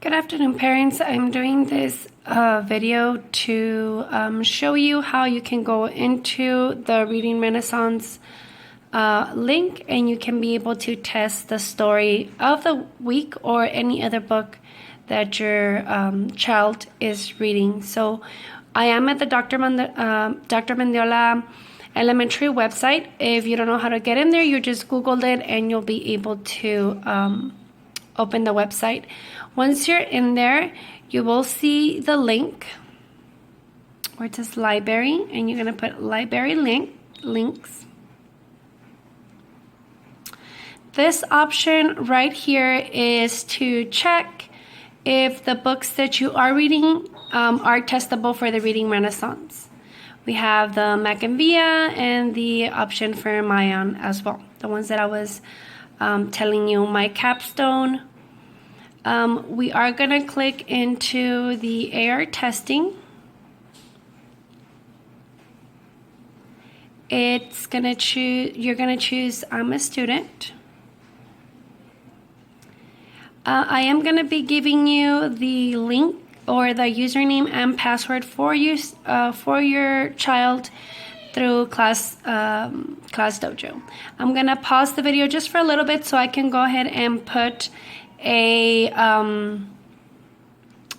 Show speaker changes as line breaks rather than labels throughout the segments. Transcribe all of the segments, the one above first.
Good afternoon, parents. I'm doing this video to show you how you can go into the Reading Renaissance link and you can be able to test the story of the week or any other book that your child is reading. So I am at the Dr. Mendiola Elementary website. If you don't know how to get in there, you just Googled it and you'll be able to open the website. Once you're in there, you will see the link where it says library, and you're going to put library links. This option right here is to check if the books that you are reading are testable for the Reading Renaissance. We have the Macavia and the option for Mayan as well. The ones that I was telling you, my capstone. We are going to click into the AR testing. It's going to choose, you're going to choose I'm a student. I am going to be giving you the link or the username and password for you for your child through Class Dojo. I'm going to pause the video just for a little bit so I can go ahead and put a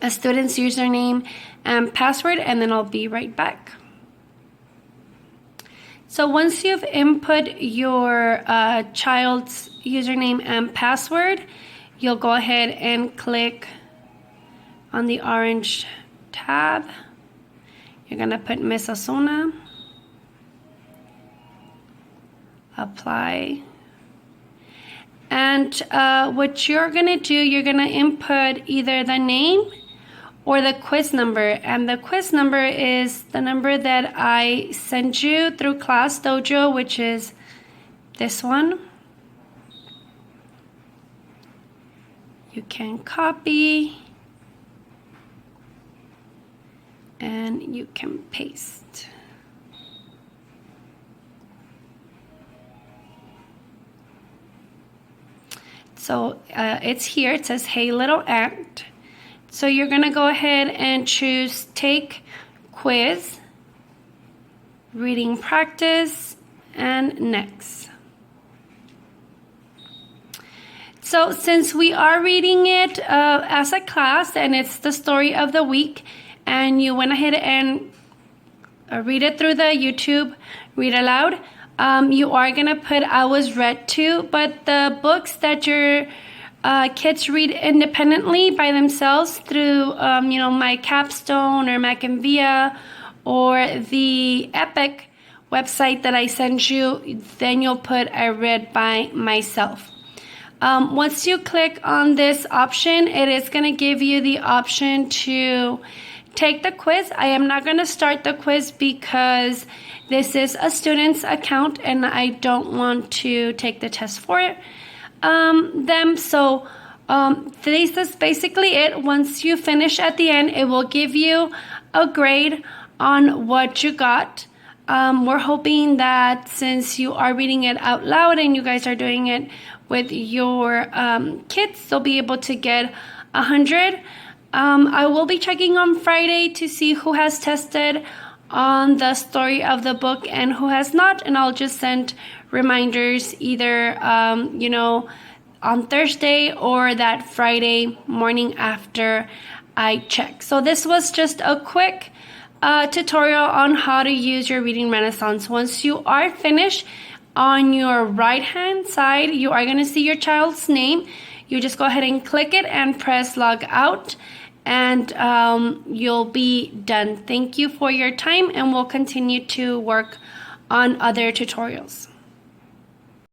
student's username and password, and then I'll be right back. So once you've input your child's username and password, you'll go ahead and click on the orange tab. You're going to put Miss Asuna, apply. And what you're going to do, you're going to input either the name or the quiz number. And the quiz number is the number that I sent you through Class Dojo, which is this one. You can copy and you can paste. So it's here, it says, hey little ant. So you're gonna go ahead and choose take quiz, reading practice, and next. So since we are reading it as a class and it's the story of the week, and you went ahead and read it through the YouTube Read Aloud, you are going to put I was read to, but the books that your kids read independently by themselves through, my capstone or Macavia or the Epic website that I sent you, then you'll put I read by myself. Once you click on this option, it is going to give you the option to take the quiz. I am not going to start the quiz because this is a student's account and I don't want to take the test for them. So this is basically it. Once you finish at the end, it will give you a grade on what you got. We're hoping that since you are reading it out loud and you guys are doing it with your kids, they'll be able to get 100. I will be checking on Friday to see who has tested on the story of the book and who has not, and I'll just send reminders either on Thursday or that Friday morning after I check. So this was just a quick tutorial on how to use your Reading Renaissance. Once you are finished, on your right hand side you are going to see your child's name. You just go ahead and click it and press log out, and you'll be done. Thank you for your time, and we'll continue to work on other tutorials.